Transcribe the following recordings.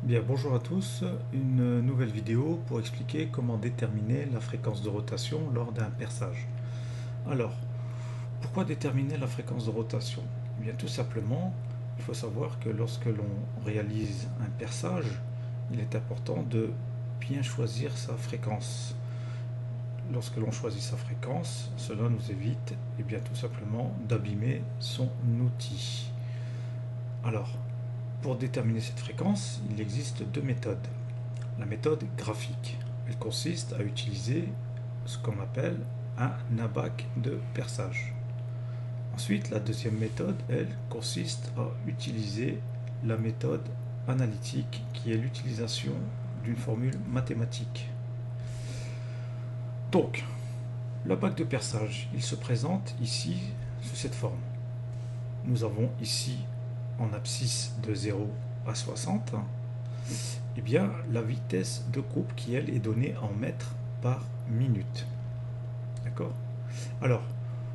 Bien, bonjour à tous, une nouvelle vidéo pour expliquer comment déterminer la fréquence de rotation lors d'un perçage. Alors, pourquoi déterminer la fréquence de rotation? Eh bien, tout simplement, il faut savoir que lorsque l'on réalise un perçage, il est important de bien choisir sa fréquence. Lorsque l'on choisit sa fréquence, cela nous évite, bien, tout simplement d'abîmer son outil. Alors, pour déterminer cette fréquence, il existe deux méthodes. La méthode graphique, elle consiste à utiliser ce qu'on appelle un abaque de perçage. Ensuite, la deuxième méthode, elle consiste à utiliser la méthode analytique, qui est l'utilisation d'une formule mathématique. Donc, l'abaque de perçage, il se présente ici sous cette forme. Nous avons ici en abscisse de 0 à 60, eh bien, la vitesse de coupe qui, elle, est donnée en mètres par minute. D'accord? Alors,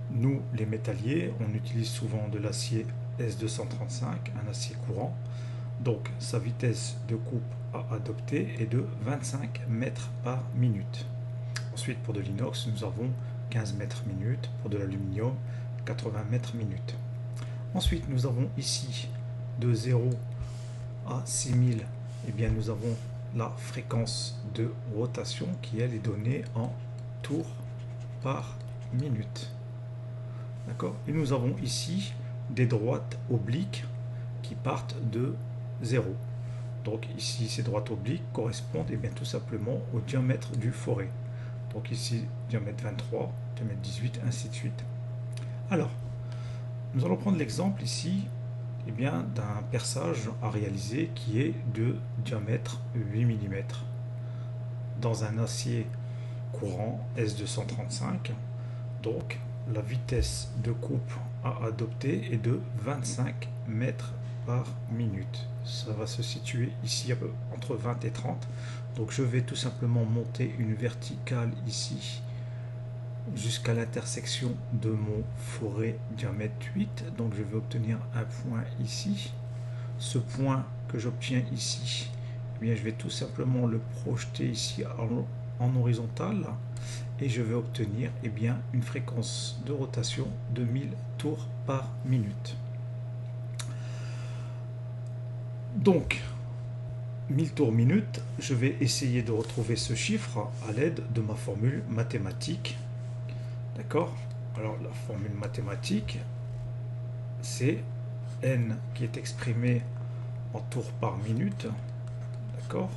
nous, les métalliers, on utilise souvent de l'acier S235, un acier courant. Donc, sa vitesse de coupe à adopter est de 25 mètres par minute. Ensuite, pour de l'inox, nous avons 15 mètres minute. Pour de l'aluminium, 80 mètres minute. Ensuite, nous avons ici de 0 à 6000, eh bien, nous avons la fréquence de rotation qui, elle, est donnée en tours par minute. D'accord? Et nous avons ici des droites obliques qui partent de 0. Donc ici, ces droites obliques correspondent, eh bien, tout simplement au diamètre du forêt. Donc ici, diamètre 23, diamètre 18, ainsi de suite. Alors, nous allons prendre l'exemple ici, eh bien, d'un perçage à réaliser qui est de diamètre 8 mm dans un acier courant S235. Donc, la vitesse de coupe à adopter est de 25 mètres par minute. Ça va se situer ici entre 20 et 30. Donc, je vais tout simplement monter une verticale ici jusqu'à l'intersection de mon forêt diamètre 8. Donc, je vais obtenir un point ici. Ce point que j'obtiens ici, eh bien, je vais tout simplement le projeter ici en horizontal et je vais obtenir, eh bien, une fréquence de rotation de 1000 tours par minute. Donc, 1000 tours minute, je vais essayer de retrouver ce chiffre à l'aide de ma formule mathématique. D'accord? Alors, la formule mathématique, c'est n qui est exprimé en tours par minute. D'accord?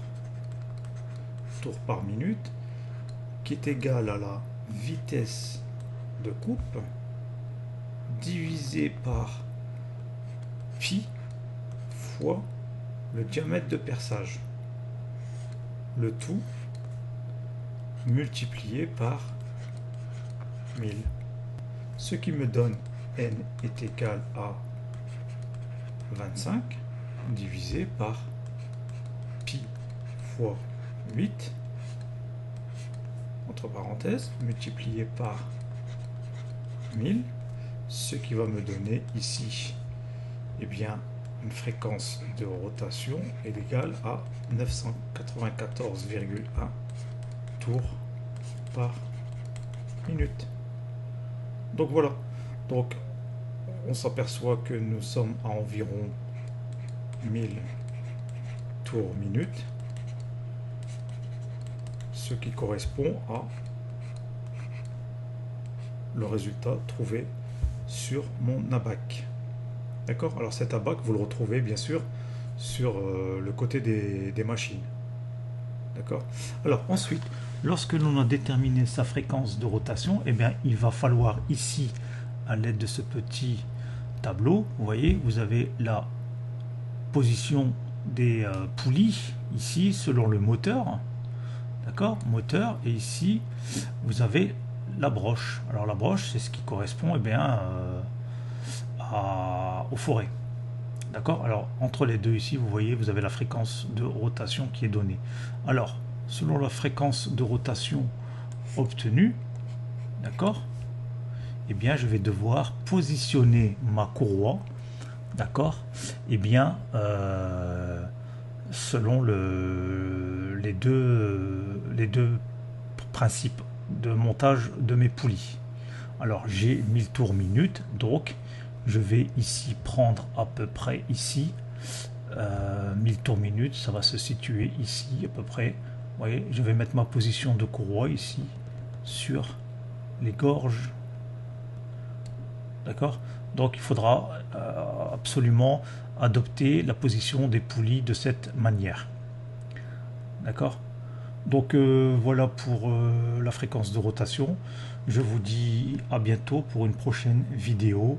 Tours par minute, qui est égal à la vitesse de coupe divisé par pi fois le diamètre de perçage. Le tout multiplié par 1000. Ce qui me donne n est égal à 25 divisé par pi fois 8 entre parenthèses multiplié par 1000, ce qui va me donner ici, eh bien, une fréquence de rotation est égale à 994,1 tours par minute. Donc voilà, donc on s'aperçoit que nous sommes à environ 1000 tours minute, ce qui correspond à le résultat trouvé sur mon abaque. D'accord? Alors cet abaque, vous le retrouvez bien sûr sur le côté des machines. D'accord? Alors ensuite, lorsque l'on a déterminé sa fréquence de rotation, eh bien, il va falloir ici, à l'aide de ce petit tableau, vous voyez, vous avez la position des poulies ici selon le moteur. D'accord? Moteur, et ici vous avez la broche. Alors la broche, c'est ce qui correspond, eh bien, au forêt. D'accord? Alors entre les deux ici, vous voyez, vous avez la fréquence de rotation qui est donnée. Alors, selon la fréquence de rotation obtenue, d'accord, eh bien, je vais devoir positionner ma courroie, d'accord, eh bien, selon les deux principes de montage de mes poulies. Alors j'ai 1000 tours minute, donc je vais ici prendre à peu près ici 1000 tours minute, ça va se situer ici à peu près. Vous voyez, je vais mettre ma position de courroie ici sur les gorges. D'accord? Donc il faudra absolument adopter la position des poulies de cette manière. D'accord? Donc voilà pour la fréquence de rotation. Je vous dis à bientôt pour une prochaine vidéo.